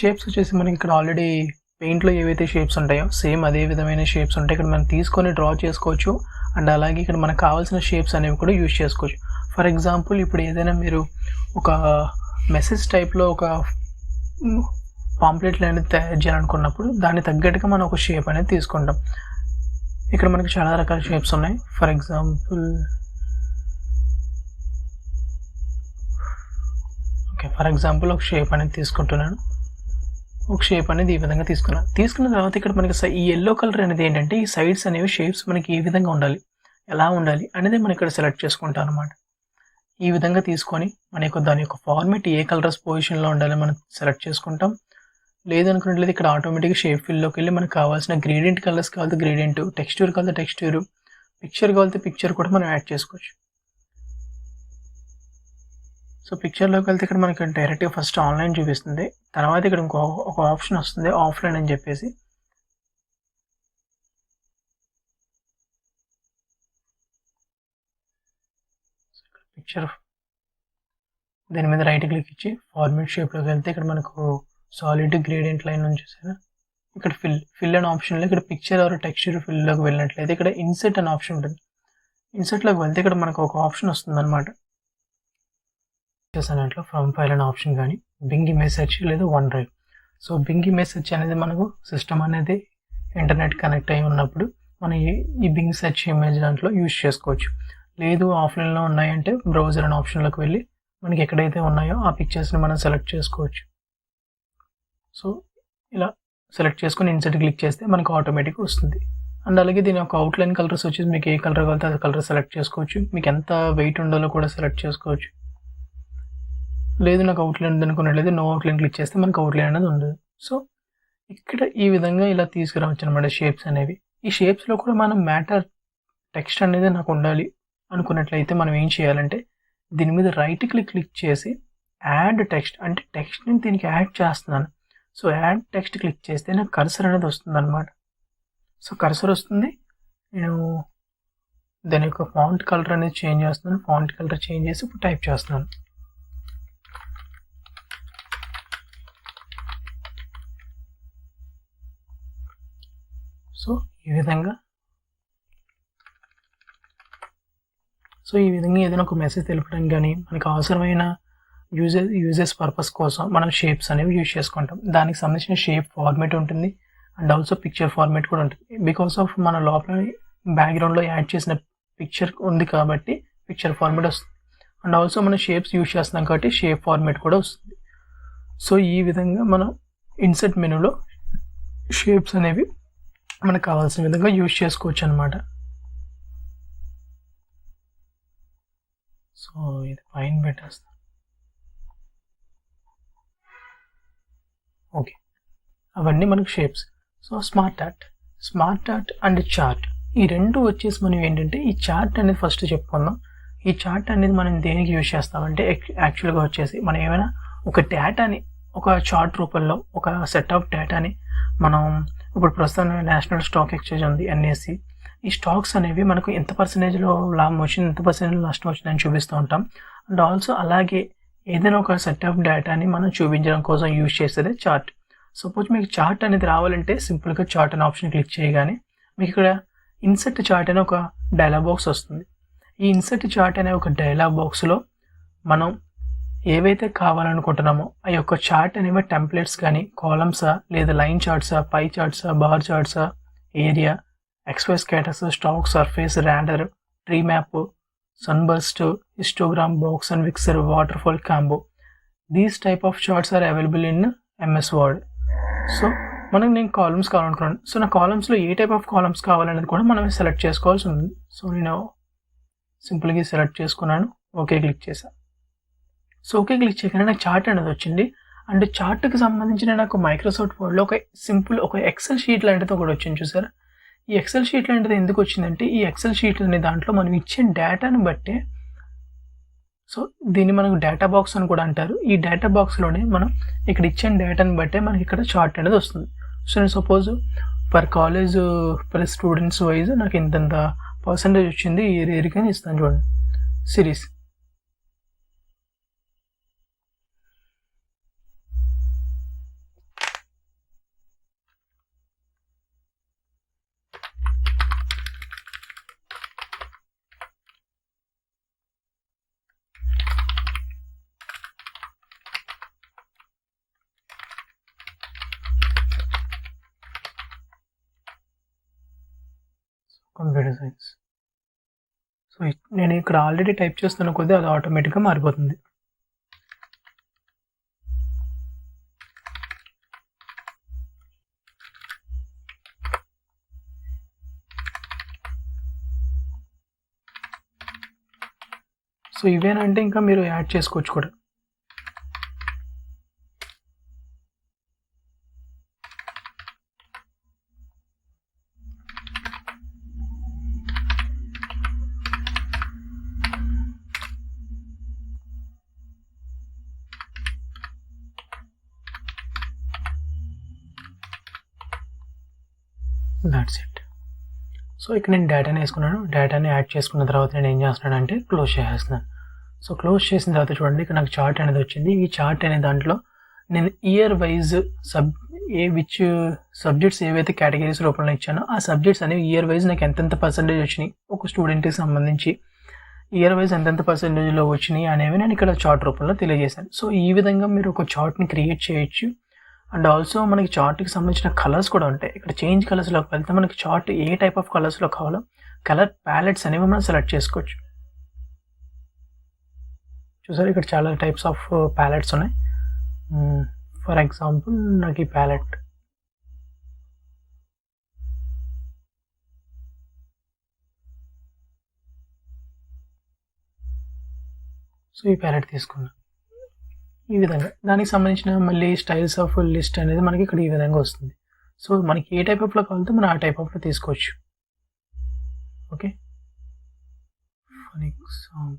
Shapes వచ్చేసి మనకి ఇక్కడ ఆల్రెడీ పెయింట్లో ఏవైతే షేప్స్ ఉంటాయో సేమ్ అదే విధమైన షేప్స్ ఉంటాయి. ఇక్కడ మనం తీసుకొని డ్రా చేసుకోవచ్చు. అండ్ అలాగే ఇక్కడ మనకు కావాల్సిన షేప్స్ అనేవి కూడా యూజ్ చేసుకోవచ్చు. ఫర్ ఎగ్జాంపుల్ ఇప్పుడు ఏదైనా మీరు ఒక మెసేజ్ టైప్లో ఒక పాంప్లెట్లు అనేది తయారు చేయాలనుకున్నప్పుడు దాన్ని తగ్గట్టుగా మనం ఒక షేప్ అనేది తీసుకుంటాం. ఇక్కడ మనకి చాలా రకాల షేప్స్ ఉన్నాయి. ఫర్ ఎగ్జాంపుల్ ఒక షేప్ అనేది తీసుకుంటున్నాను. ఒక షేప్ అనేది ఈ విధంగా తీసుకున్న తర్వాత ఇక్కడ మనకి ఈ ఎల్లో కలర్ అనేది ఏంటంటే ఈ సైడ్స్ అనేవి షేప్స్ మనకి ఏ విధంగా ఉండాలి, ఎలా ఉండాలి అనేది మనం ఇక్కడ సెలెక్ట్ చేసుకుంటాం అనమాట. ఈ విధంగా తీసుకొని దాని యొక్క ఫార్మేట్ ఏ కలర్స్ పొజిషన్లో ఉండాలి మనం సెలెక్ట్ చేసుకుంటాం. లేదనుకున్నట్లయితే ఇక్కడ ఆటోమేటిక్గా షేప్ ఫిల్లోకి వెళ్ళి మనకు కావాల్సిన గ్రేడియంట్ కలర్స్ కావాలంటే గ్రేడియంట్, టెక్స్చర్ కావాలంటే టెక్స్చర్, పిక్చర్ కావాలంటే పిక్చర్ కూడా మనం యాడ్ చేసుకోవచ్చు. సో పిక్చర్లోకి వెళ్తే ఇక్కడ మనకి డైరెక్ట్గా ఫస్ట్ ఆన్లైన్ చూపిస్తుంది. తర్వాత ఇక్కడ ఒక ఆప్షన్ వస్తుంది ఆఫ్లైన్ అని చెప్పేసి. పిక్చర్ దీని మీద రైట్ క్లిక్ ఇచ్చి ఫార్మేట్ షేప్లోకి వెళ్తే ఇక్కడ మనకు సాలిడ్ గ్రేడియంట్ లైన్ నుంచి చూసారా, ఇక్కడ ఫిల్ అనే ఆప్షన్లో ఇక్కడ పిక్చర్ ఆర్ టెక్స్చర్ ఫిల్లోకి వెళ్ళినట్లయితే ఇక్కడ ఇన్సెట్ అనే ఆప్షన్ ఉంటుంది. ఇన్సెట్లోకి వెళ్తే ఇక్కడ మనకు ఒక ఆప్షన్ వస్తుంది అనమాట. అన్నట్లు ఫ్రమ్ ఫైల్ అనే ఆప్షన్ కానీ బింగ్ ఇమేజ్ సెర్చ్ లేదా one drive. So Bing image search అనేది మనకు సిస్టమ్ అనేది ఇంటర్నెట్ కనెక్ట్ అయి ఉన్నప్పుడు మనం ఈ బింగ్ సెర్చ్ ఇమేజ్ దాంట్లో యూజ్ చేసుకోవచ్చు. లేదు ఆఫ్లైన్లో ఉన్నాయంటే బ్రౌజర్ అనే ఆప్షన్లోకి వెళ్ళి మనకి ఎక్కడైతే ఉన్నాయో ఆ పిక్చర్స్ని మనం సెలెక్ట్ చేసుకోవచ్చు. సో ఇలా సెలెక్ట్ చేసుకుని ఇన్సర్ట్ క్లిక్ చేస్తే మనకు ఆటోమేటిక్గా వస్తుంది. అండ్ అలాగే దీని యొక్క అవుట్లైన్ కలర్స్ వచ్చేసి మీకు ఏ కలర్ కావాలంటే ఆ కలర్ సెలెక్ట్ చేసుకోవచ్చు. మీకు ఎంత వెయిట్ ఉండాలో కూడా సెలెక్ట్ చేసుకోవచ్చు. లేదు నాకు అవుట్లైన్ అనుకున్నట్లయితే నో అవుట్లైన్ క్లిక్ చేస్తే మనకు అవుట్లైన్ అనేది ఉండదు. సో ఇక్కడ ఈ విధంగా ఇలా తీసుకురావచ్చు అనమాట షేప్స్ అనేవి. ఈ షేప్స్లో కూడా మనం మ్యాటర్ టెక్స్ట్ అనేది నాకు ఉండాలి అనుకున్నట్లయితే మనం ఏం చేయాలంటే దీని మీద రైట్ క్లిక్ చేసి యాడ్ టెక్స్ట్ అంటే టెక్స్ట్ని దీనికి యాడ్ చేస్తున్నాను. సో యాడ్ టెక్స్ట్ క్లిక్ చేస్తే నాకు కర్సర్ అనేది వస్తుంది అనమాట. సో కర్సర్ వస్తుంది. నేను దాని యొక్క ఫాంట్ కలర్ అనేది చేంజ్ చేస్తున్నాను. ఫాంట్ కలర్ చేంజ్ చేసి ఇప్పుడు టైప్ చేస్తున్నాను. సో ఈ విధంగా ఏదైనా ఒక మెసేజ్ తెలపడానికి కానీ మనకు అవసరమైన యూజెస్ పర్పస్ కోసం మనం షేప్స్ అనేవి యూజ్ చేసుకుంటాం. దానికి సంబంధించిన షేప్ ఫార్మేట్ ఉంటుంది అండ్ ఆల్సో పిక్చర్ ఫార్మేట్ కూడా ఉంటుంది. బికాస్ ఆఫ్ మన లోపల బ్యాక్గ్రౌండ్లో యాడ్ చేసిన పిక్చర్ ఉంది కాబట్టి పిక్చర్ ఫార్మేట్ వస్తుంది. అండ్ ఆల్సో మనం షేప్స్ యూజ్ చేస్తున్నాం కాబట్టి షేప్ ఫార్మేట్ కూడా వస్తుంది. సో ఈ విధంగా మనం ఇన్సర్ట్ మెనూలో షేప్స్ అనేవి మనకు కావాల్సిన విధంగా యూజ్ చేసుకోవచ్చు అనమాట. సో ఇది పైన పెట్టేస్తాం. ఓకే, అవన్నీ మనకు shapes. So smart art and chart ఈ రెండు వచ్చేసి మనం ఏంటంటే ఈ చార్ట్ అనేది ఫస్ట్ చెప్పుకుందాం. ఈ చార్ట్ అనేది మనం దేనికి యూజ్ చేస్తామంటే యాక్చువల్గా వచ్చేసి మనం ఏమైనా ఒక డేటాని ఒక చార్ట్ రూపంలో ఒక సెట్ ఆఫ్ డేటాని మనం ఇప్పుడు ప్రస్తుతం నేషనల్ స్టాక్ ఎక్స్చేంజ్ ఉంది NSE. ఈ స్టాక్స్ అనేవి మనకు ఎంత పర్సెంటేజ్లో లాభం వచ్చింది, ఎంత పర్సెంటేజ్ నష్టం వచ్చిందని చూపిస్తూ ఉంటాం. అండ్ ఆల్సో అలాగే ఏదైనా ఒక సెట్ ఆఫ్ డేటాని మనం చూపించడం కోసం యూజ్ చేసేదే చార్ట్. సపోజ్ మీకు చార్ట్ అనేది రావాలంటే సింపుల్గా చార్ట్ అనే ఆప్షన్ క్లిక్ చేయగానే మీకు ఇక్కడ ఇన్సర్ట్ చార్ట్ అనే ఒక డైలాగ్ బాక్స్ వస్తుంది. ఈ ఇన్సర్ట్ చార్ట్ అనే ఒక డైలాగ్ బాక్స్లో మనం ఏవైతే కావాలనుకుంటున్నామో ఆ యొక్క చార్ట్ అనేవి టెంప్లెట్స్ కానీ కాలమ్సా లేదా లైన్ చార్ట్సా, పై చార్ట్సా, బార్ చార్ట్సా, area, XY scatters, stock, surface, radar, tree map, sunburst, histogram, box and విక్సర్, waterfall combo. These type of charts are available in MS Word. So నేను కాలమ్స్ కావాలనుకున్నాను. సో నా కాలమ్స్లో ఏ టైప్ ఆఫ్ కాలమ్స్ కావాలనేది కూడా మనం సెలెక్ట్ చేసుకోవాల్సి ఉంది. సో నేను సింపుల్గా సెలెక్ట్ చేసుకున్నాను, ఓకే క్లిక్ చేశాను. సో ఓకే క్లిక్ చేయగానే నాకు చార్ట్ అనేది వచ్చింది. అండ్ చార్ట్కి సంబంధించిన నాకు మైక్రోసాఫ్ట్ వర్డ్లో ఒక ఎక్సెల్ షీట్ లాంటిది ఒకటి వచ్చింది చూసారా. ఈ ఎక్సెల్ షీట్ లాంటిది ఎందుకు వచ్చిందంటే ఈ ఎక్సెల్ షీట్ అనే దాంట్లో మనం ఇచ్చే డేటాను బట్టే, సో దీన్ని మనకు డేటా బాక్స్ అని కూడా అంటారు. ఈ డేటా బాక్స్లోనే మనం ఇక్కడ ఇచ్చిన డేటాను బట్టే మనకి ఇక్కడ చార్ట్ అనేది వస్తుంది. సో నేను suppose per college per students wise నాకు ఇంతంత పర్సంటేజ్ వచ్చింది ఈ ఏరియాకి అని ఇస్తాను చూడండి. Series computer science. సో నేను ఇక్కడ ఆల్రెడీ టైప్ చేస్తున్న కొద్దీ అది ఆటోమేటిక్గా మారిపోతుంది. సో ఇవేనంటే ఇంకా మీరు యాడ్ చేసుకోవచ్చు కూడా. That's it. సో ఇక్కడ నేను డేటాని వేసుకున్నాను. డేటాని యాడ్ చేసుకున్న తర్వాత నేను ఏం చేస్తున్నాను అంటే క్లోజ్ చేసేస్తున్నాను. సో క్లోజ్ చేసిన తర్వాత చూడండి ఇక్కడ నాకు చార్ట్ అనేది వచ్చింది. ఈ చార్ట్ అనే దాంట్లో నేను ఇయర్ వైజ్ విచ్ సబ్జెక్ట్స్ ఏవైతే కేటగిరీస్ రూపంలో ఇచ్చానో ఆ సబ్జెక్ట్స్ అనేవి ఇయర్ వైజ్ నాకు ఎంతెంత పర్సెంటేజ్ వచ్చినాయి, ఒక స్టూడెంట్కి సంబంధించి ఇయర్ వైజ్ ఎంతెంత పర్సెంటేజ్లో వచ్చినాయి అనేవి నేను ఇక్కడ చార్ట్ రూపంలో తెలియజేశాను. సో ఈ విధంగా మీరు ఒక చార్ట్ని క్రియేట్ చేయొచ్చు. అండ్ ఆల్సో మనకి చార్ట్కి సంబంధించిన కలర్స్ కూడా ఉంటాయి. ఇక్కడ చేంజ్ కలర్స్లోకి వెళ్తే మనకి చార్ట్ ఏ టైప్ ఆఫ్ కలర్స్లో కావాలో కలర్ ప్యాలెట్స్ అనేవి మనం సెలెక్ట్ చేసుకోవచ్చు. చూసారు ఇక్కడ చాలా టైప్స్ ఆఫ్ ప్యాలెట్స్ ఉన్నాయి. ఫర్ ఎగ్జాంపుల్ నాకు ఈ ప్యాలెట్ తీసుకున్నా. ఈ విధంగా దానికి సంబంధించిన మళ్ళీ స్టైల్స్ ఆఫ్ లిస్ట్ అనేది మనకి ఇక్కడ ఈ విధంగా వస్తుంది. సో మనకి ఏ టైప్ ఆఫ్లో కావాలంటే మనం ఆ టైప్ ఆఫ్లో తీసుకోవచ్చు. ఓకే, ఫర్ ఎగ్జాంపుల్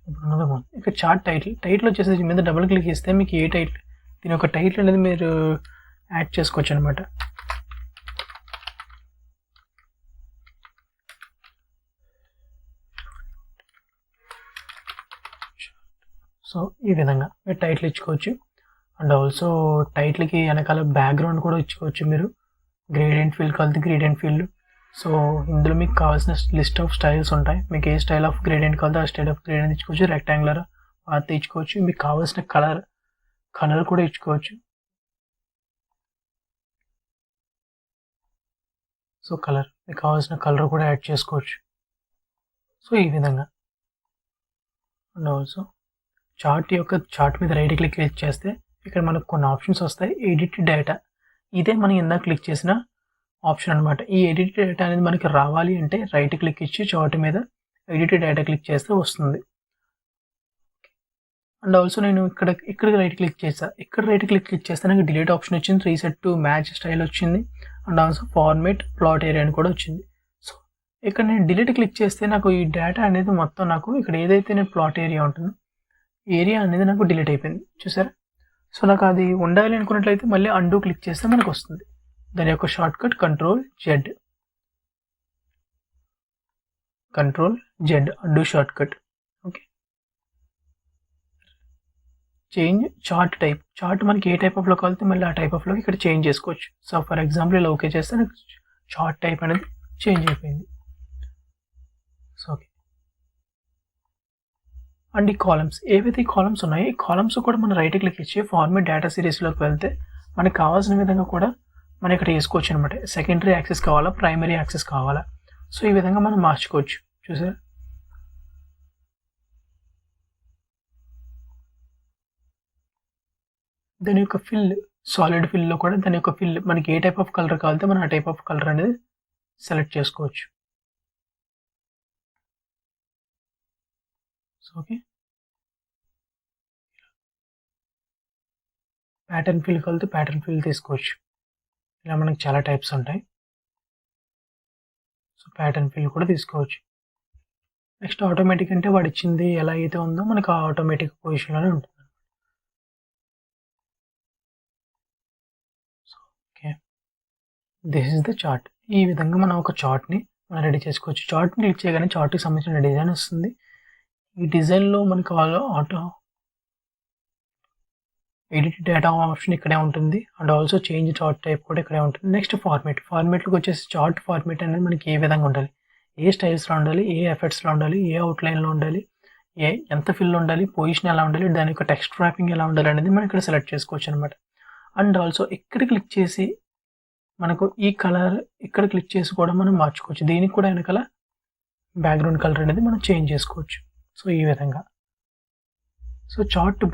ఇప్పుడు ఉన్నది బాగుంది. ఇక్కడ చార్ట్ టైటిల్ వచ్చేసి మీద డబుల్ క్లిక్ చేస్తే మీకు ఏ టైటిల్, దీని ఒక టైటిల్ అనేది మీరు యాడ్ చేసుకోవచ్చు అనమాట. సో ఈ విధంగా మీరు టైటిల్ ఇచ్చుకోవచ్చు. అండ్ ఆల్సో టైటిల్కి వెనకాల బ్యాక్గ్రౌండ్ కూడా ఇచ్చుకోవచ్చు. మీరు గ్రేడియంట్ ఫీల్డ్ కలిపి గ్రేడియంట్ ఫీల్డ్. సో ఇందులో మీకు కావాల్సిన లిస్ట్ ఆఫ్ స్టైల్స్ ఉంటాయి. మీకు ఏ స్టైల్ ఆఫ్ గ్రేడియంట్ కావాలో ఆ స్టైల్ ఆఫ్ గ్రేడియంట్ ఇచ్చుకోవచ్చు. రెక్టాంగులర్ పాత్ ఇచ్చుకోవచ్చు. మీకు కావాల్సిన కలర్ కూడా ఇచ్చుకోవచ్చు. సో మీకు కావాల్సిన కలర్ కూడా యాడ్ చేసుకోవచ్చు. సో ఈ విధంగా. అండ్ ఆల్సో చార్ట్ మీద రైట్ క్లిక్ చేస్తే ఇక్కడ మనకు కొన్ని ఆప్షన్స్ వస్తాయి. ఎడిట్ డేటా, ఇదే మనం ఇందాక క్లిక్ చేసిన ఆప్షన్ అనమాట. ఈ ఎడిట్ డేటా అనేది మనకి రావాలి అంటే రైట్ క్లిక్ ఇచ్చి చార్ట్ మీద ఎడిట్ డేటా క్లిక్ చేస్తే వస్తుంది. అండ్ ఆల్సో నేను ఇక్కడ రైట్ క్లిక్ చేస్తాను. ఇక్కడ రైట్ క్లిక్ చేస్తే నాకు డిలీట్ ఆప్షన్ వచ్చింది, రీసెట్ టు మ్యాచ్ స్టైల్ వచ్చింది, and also format plot area అని కూడా వచ్చింది. సో ఇక్కడ నేను డిలీట్ క్లిక్ చేస్తే నాకు ఈ డేటా అనేది మొత్తం నాకు ఇక్కడ ఏదైతే నేను ప్లాట్ ఏరియా ఉంటుందో ఏరియా అనేది నాకు డిలీట్ అయిపోయింది. చూసారా? సో నాకు అది ఉండాలి అనుకున్నట్లయితే మళ్ళీ అండూ క్లిక్ చేస్తే మనకు వస్తుంది. దాని యొక్క short cut control Z undo short cut. Okay, change chart type. Chart మనకి ఏ టైప్ ఆఫ్లో కావాలితే మళ్ళీ ఆ టైప్ ఆఫ్లోకి ఇక్కడ చేంజ్ చేసుకోవచ్చు. సో ఫర్ ఎగ్జాంపుల్ ఇలా ఓకే చేస్తే నాకు చార్ట్ టైప్ అనేది చేంజ్ అయిపోయింది. So okay. అండ్ ఈ కాలమ్స్, ఏవైతే ఈ కాలమ్స్ ఉన్నాయో ఈ కాలమ్స్ కూడా మనం రైట్ క్లిక్ ఇచ్చి ఫార్మేట్ డేటా సిరీస్లోకి వెళ్తే మనకు కావాల్సిన విధంగా కూడా మనం ఇక్కడ వేసుకోవచ్చు అనమాట. సెకండరీ యాక్సెస్ కావాలా, ప్రైమరీ యాక్సెస్ కావాలా, సో ఈ విధంగా మనం మార్చుకోవచ్చు. చూసారా? దాని యొక్క సాలిడ్ ఫిల్లో కూడా దాని యొక్క మనకి ఏ టైప్ ఆఫ్ కలర్ కావాలంటే మనం ఆ టైప్ ఆఫ్ కలర్ అనేది సెలెక్ట్ చేసుకోవచ్చు. సో ఓకే, ప్యాటర్న్ ఫిల్ కలితే ప్యాటర్న్ ఫిల్ తీసుకోవచ్చు. ఇలా మనకి చాలా టైప్స్ ఉంటాయి. సో ప్యాటర్న్ ఫిల్ కూడా తీసుకోవచ్చు. నెక్స్ట్ ఆటోమేటిక్ అంటే వాడు ఇచ్చింది ఎలా అయితే ఉందో మనకు ఆ ఆటోమేటిక్ పొజిషన్లోనే ఉంటుంది. So okay, this is the chart. ఈ విధంగా మనం ఒక చార్ట్ని మనం రెడీ చేసుకోవచ్చు. చార్ట్ని క్లిక్ చేయగానే చార్ట్కి సంబంధించిన డిజైన్ వస్తుంది. ఈ డిజైన్లో మనకు ఆటో ఎడిట్ డేటా ఆప్షన్ ఇక్కడే ఉంటుంది. And also change chart type కూడా ఇక్కడే ఉంటుంది. నెక్స్ట్ ఫార్మేట్లోకి వచ్చేసి చార్ట్ ఫార్మేట్ అనేది మనకి ఏ విధంగా ఉండాలి, ఏ స్టైల్స్లో ఉండాలి, ఏ ఎఫెక్ట్స్లో ఉండాలి, ఏ అవుట్లైన్లో ఉండాలి, ఎంత ఫిల్ ఉండాలి, పొజిషన్ ఎలా ఉండాలి, దాని యొక్క టెక్స్ట్ ర్యాపింగ్ ఎలా ఉండాలి అనేది మనం ఇక్కడ సెలెక్ట్ చేసుకోవచ్చు అనమాట. అండ్ ఆల్సో ఇక్కడ క్లిక్ చేసి మనకు ఈ కలర్ ఇక్కడ క్లిక్ చేసి కూడా మనం మార్చుకోవచ్చు. దీనికి కూడా వెనకాల బ్యాక్గ్రౌండ్ కలర్ అనేది మనం చేంజ్ చేసుకోవచ్చు. సో ఈ విధంగా. సో చార్ట్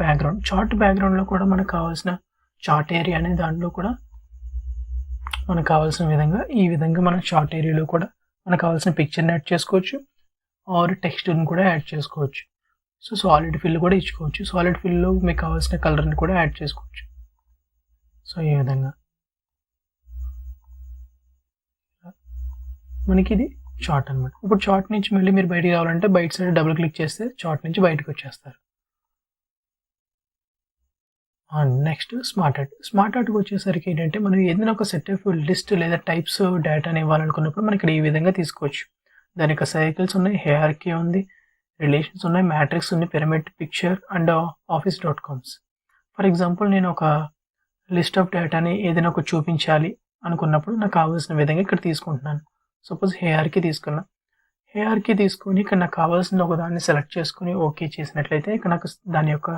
బ్యాక్గ్రౌండ్లో కూడా మనకు కావాల్సిన చార్ట్ ఏరియా అనే దాంట్లో కూడా మనకు కావాల్సిన విధంగా ఈ విధంగా మనం చార్ట్ ఏరియాలో కూడా మనకు కావాల్సిన పిక్చర్ని యాడ్ చేసుకోవచ్చు ఆర్ టెక్స్ట్ని కూడా యాడ్ చేసుకోవచ్చు. సో సాలిడ్ ఫిల్ కూడా ఇచ్చుకోవచ్చు. సాలిడ్ ఫిల్లో మీకు కావాల్సిన కలర్ని కూడా యాడ్ చేసుకోవచ్చు. సో ఈ విధంగా మనకి ఇది చార్ట్ అనమాట. ఇప్పుడు చార్ట్ నుంచి మళ్ళీ మీరు బయటికి రావాలంటే బయట సైడ్ డబుల్ క్లిక్ చేస్తే చార్ట్ నుంచి బయటకు వచ్చేస్తారు. నెక్స్ట్ స్మార్ట్ ఆర్ట్కి వచ్చేసరికి ఏంటంటే మనం ఏదైనా ఒక సెట్ ఆఫ్ లిస్ట్ లేదా టైప్స్ డేటాని ఇవ్వాలనుకున్నప్పుడు మనకి ఈ విధంగా తీసుకోవచ్చు. దాని యొక్క సైకిల్స్ ఉన్నాయి, హైరార్కీ ఉంది, రిలేషన్స్ ఉన్నాయి, మ్యాట్రిక్స్ ఉంది, pyramid, picture and office.coms. For example నేను ఒక లిస్ట్ ఆఫ్ డేటాని ఏదైనా ఒక చూపించాలి అనుకున్నప్పుడు నాకు కావాల్సిన విధంగా ఇక్కడ తీసుకుంటున్నాను. సపోజ్ హైరార్కీ తీసుకున్నా. హైరార్కీ తీసుకొని ఇక్కడ నాకు కావాల్సిన ఒక దాన్ని సెలెక్ట్ చేసుకుని ఓకే చేసినట్లయితే ఇక్కడ నాకు దాని యొక్క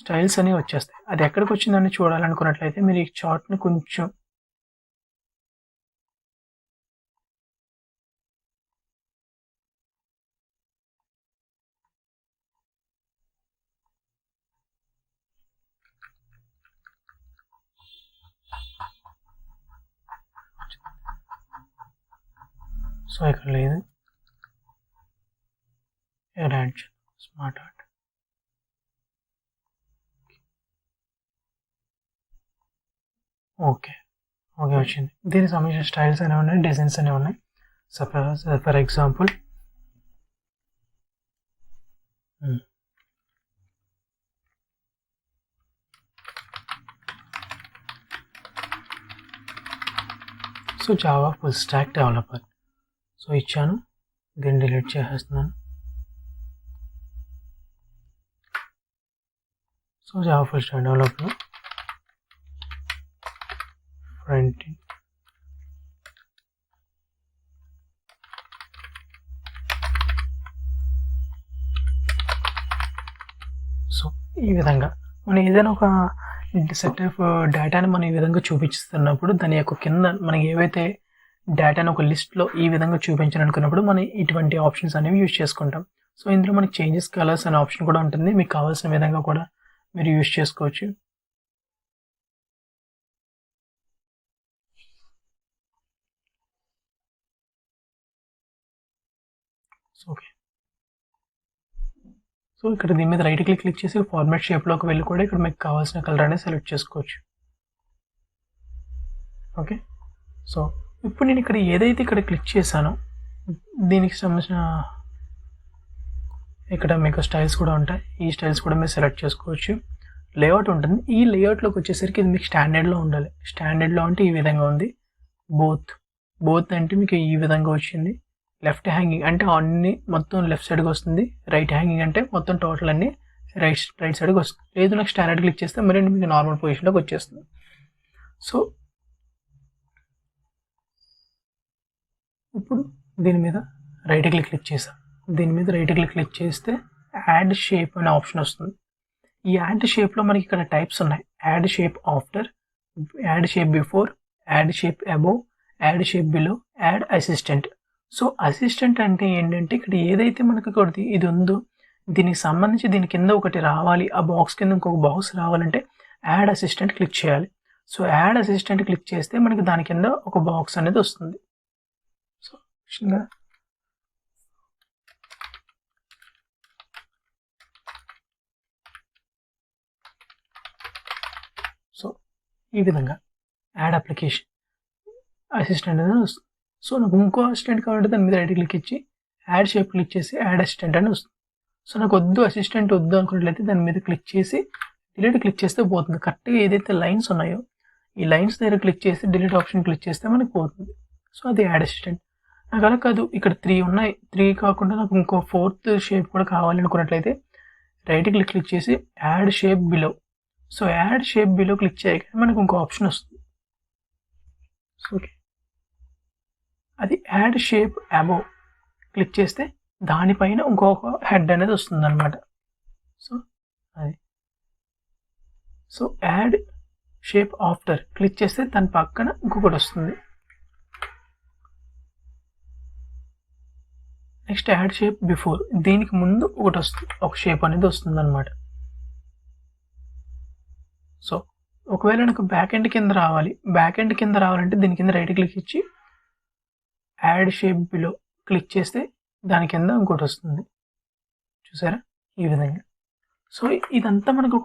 స్టైల్స్ అనేవి వచ్చేస్తాయి. అది ఎక్కడికి వచ్చిందని చూడాలనుకున్నట్లయితే మీరు ఈ చార్ట్ని కొంచెం సో ఇక్కడ లేదు, యాడ్ స్మార్ట్ ఆర్ట్. ఓకే వచ్చింది. దీనికి సంబంధించిన స్టైల్స్ అనేవి ఉన్నాయి, డిజైన్స్ అనేవి ఉన్నాయి. Suppose for example so Java full stack developer so ఇచ్చాను, దీన్ని డిలీట్ చేసేస్తున్నాను. So Java full stack developer front end so ఈ విధంగా మనం ఏదైనా ఒక సెట్ ఆఫ్ డేటాని మనం ఈ విధంగా చూపిస్తున్నప్పుడు దాని యొక్క కింద మనకి ఏవైతే డేటాని ఒక లిస్ట్లో ఈ విధంగా చూపించాలనుకున్నప్పుడు మనం ఇటువంటి ఆప్షన్స్ అనేవి యూజ్ చేసుకుంటాం. సో ఇందులో మనకి చేంజెస్ కలర్స్ అనే ఆప్షన్ కూడా ఉంటుంది. మీకు కావాల్సిన విధంగా కూడా మీరు యూజ్ చేసుకోవచ్చు. ఓకే సో ఇక్కడ దీని మీద రైట్ క్లిక్ చేసి ఫార్మాట్ షేప్లోకి వెళ్ళి కూడా ఇక్కడ మీకు కావాల్సిన కలర్ అనేది సెలెక్ట్ చేసుకోవచ్చు. ఓకే సో ఇప్పుడు నేను ఇక్కడ ఏదైతే ఇక్కడ క్లిక్ చేశానో దీనికి సంబంధించిన ఇక్కడ మీకు స్టైల్స్ కూడా ఉంటాయి. ఈ స్టైల్స్ కూడా మీరు సెలెక్ట్ చేసుకోవచ్చు. లేఅవుట్ ఉంటుంది. ఈ లేఅవుట్లోకి వచ్చేసరికి ఇది మీకు స్టాండర్డ్లో ఉండాలి. స్టాండర్డ్లో అంటే ఈ విధంగా ఉంది. బోత్ అంటే మీకు ఈ విధంగా వచ్చింది. లెఫ్ట్ హ్యాంగింగ్ అంటే అన్ని మొత్తం లెఫ్ట్ సైడ్కి వస్తుంది. రైట్ హ్యాంగింగ్ అంటే మొత్తం టోటల్ అన్ని రైట్ సైడ్కి వస్తుంది. లేదు నాకు స్టాండర్డ్ క్లిక్ చేస్తే మరి మీకు నార్మల్ పొజిషన్లోకి వచ్చేస్తుంది. సో ఇప్పుడు దీని మీద రైట్ క్లిక్ చేసాం. దీని మీద రైట్ క్లిక్ చేస్తే యాడ్ షేప్ అనే ఆప్షన్ వస్తుంది. ఈ యాడ్ షేప్లో మనకి ఇక్కడ టైప్స్ ఉన్నాయి. Add shape after, add shape before, add shape above, add shape below, add assistant. So assistant అంటే ఏంటంటే ఇక్కడ ఏదైతే మనకి ఒకటి ఇది ఉందో దీనికి సంబంధించి దీని కింద ఒకటి రావాలి, ఆ బాక్స్ కింద ఇంకొక బాక్స్ రావాలంటే యాడ్ అసిస్టెంట్ క్లిక్ చేయాలి. సో యాడ్ అసిస్టెంట్ క్లిక్ చేస్తే మనకి దాని కింద ఒక బాక్స్ అనేది వస్తుంది. సో సో ఈ విధంగా యాడ్ అప్లికేషన్ అసిస్టెంట్ అనేది వస్తుంది. సో నాకు ఇంకో అసిస్టెంట్ కావాలంటే దాని మీద రైట్ క్లిక్ ఇచ్చి యాడ్ షేప్ క్లిక్ చేసి యాడ్ అసిస్టెంట్ అని వస్తుంది. సో నాకు అసిస్టెంట్ వద్దు అనుకున్నట్లయితే దాని మీద క్లిక్ చేసి డిలీట్ క్లిక్ చేస్తే పోతుంది. కరెక్ట్గా ఏదైతే లైన్స్ ఉన్నాయో ఈ లైన్స్ దగ్గర క్లిక్ చేసి డిలీట్ ఆప్షన్ క్లిక్ చేస్తే మనకి పోతుంది. సో అది యాడ్ అసిస్టెంట్. నాకు అలా కాదు, ఇక్కడ 3 ఉన్నాయి. 3 కాకుండా నాకు ఇంకో 4th షేప్ కూడా కావాలనుకున్నట్లయితే రైట్ క్లిక్ చేసి add shape below. So add shape below click చేయగానే మనకు ఇంకో ఆప్షన్ వస్తుంది. ఓకే అది యాడ్ షేప్ అబోవ్ క్లిక్ చేస్తే దానిపైన ఇంకొక హెడ్ అనేది వస్తుంది అనమాట. సో అది so add shape after click చేస్తే దాని పక్కన ఇంకొకటి వస్తుంది. నెక్స్ట్ యాడ్ షేప్ బిఫోర్, దీనికి ముందు ఒకటి వస్తుంది, ఒక షేప్ అనేది వస్తుంది అనమాట. సో ఒకవేళ నాకు బ్యాక్ ఎండ్ కింద రావాలంటే దీని కింద రైట్ క్లిక్ ఇచ్చి యాడ్ షేప్ బిలో క్లిక్ చేస్తే దాని కింద ఇంకోటి వస్తుంది. చూసారా ఈ విధంగా. సో ఇదంతా మనకు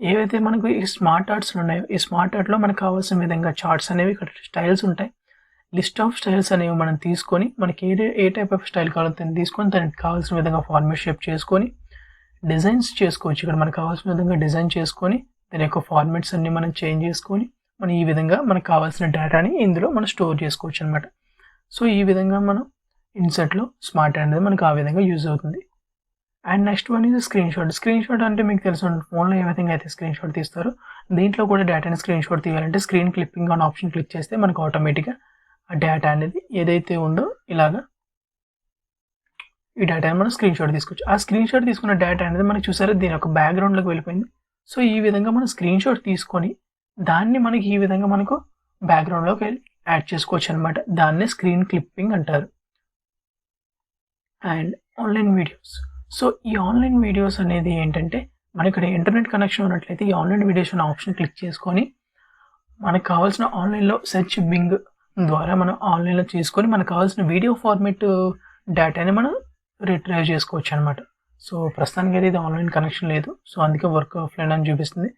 ఏవైతే మనకు ఈ స్మార్ట్ ఆర్ట్స్లో ఉన్నాయో, ఈ స్మార్ట్ ఆర్ట్లో మనకు కావాల్సిన విధంగా చార్ట్స్ అనేవి, ఇక్కడ స్టైల్స్ ఉంటాయి. లిస్ట్ ఆఫ్ స్టైల్స్ అనేవి మనం తీసుకొని మనకి ఏ టైప్ ఆఫ్ స్టైల్ కావాలో దాన్ని తీసుకొని దానికి కావాల్సిన విధంగా ఫార్మేట్ షేప్ చేసుకొని డిజైన్స్ చేసుకోవచ్చు. ఇక్కడ మనకు కావాల్సిన విధంగా డిజైన్ చేసుకొని దాని యొక్క ఫార్మాట్స్ అన్ని మనం చేంజ్ చేసుకొని మనం ఈ విధంగా మనకు కావాల్సిన డేటాని ఇందులో మనం స్టోర్ చేసుకోవచ్చు అనమాట. సో ఈ విధంగా మనం ఇన్సర్ట్లో స్మార్ట్ అనేది మనకు ఆ విధంగా యూజ్ అవుతుంది. అండ్ నెక్స్ట్ వన్ ఇది స్క్రీన్ షాట్ అంటే మీకు తెలుసు ఫోన్లో ఏ విధంగా అయితే స్క్రీన్ షాట్ తీస్తారో దీంట్లో కూడా డేటాని స్క్రీన్ షాట్ తీయాలంటే స్క్రీన్ క్లిప్పింగ్ అనే ఆప్షన్ క్లిక్ చేస్తే మనకు ఆటోమేటిక్గా ఆ డేటా అనేది ఏదైతే ఉందో ఇలాగా ఈ డేటాని మనం స్క్రీన్ షాట్ తీసుకోవచ్చు. ఆ స్క్రీన్ షాట్ తీసుకున్న డేటా అనేది మనకి చూసారా దీని యొక్క బ్యాక్గ్రౌండ్లోకి వెళ్ళిపోయింది. సో ఈ విధంగా మనం స్క్రీన్ షాట్ తీసుకొని దాన్ని మనకి ఈ విధంగా మనకు బ్యాక్గ్రౌండ్లోకి యాడ్ చేసుకోవచ్చు అనమాట. దాన్నే స్క్రీన్ క్లిప్పింగ్ అంటారు. And online videos. సో ఈ ఆన్లైన్ వీడియోస్ అనేది ఏంటంటే మనకి ఇక్కడ ఇంటర్నెట్ కనెక్షన్ ఉన్నట్లయితే ఈ ఆన్లైన్ వీడియోస్ అనే ఆప్షన్ క్లిక్ చేసుకొని మనకు కావాల్సిన ఆన్లైన్లో సెర్చ్ బింగ్ ద్వారా మనం ఆన్లైన్లో చేసుకొని మనకు కావాల్సిన వీడియో ఫార్మేట్ డేటాని మనం రిట్రైవ్ చేసుకోవచ్చు అనమాట. సో ప్రస్తుతానికి అయితే ఇది ఆన్లైన్ కనెక్షన్ లేదు, సో అందుకే వర్క్ ఆఫ్లైన్ అని చూపిస్తుంది.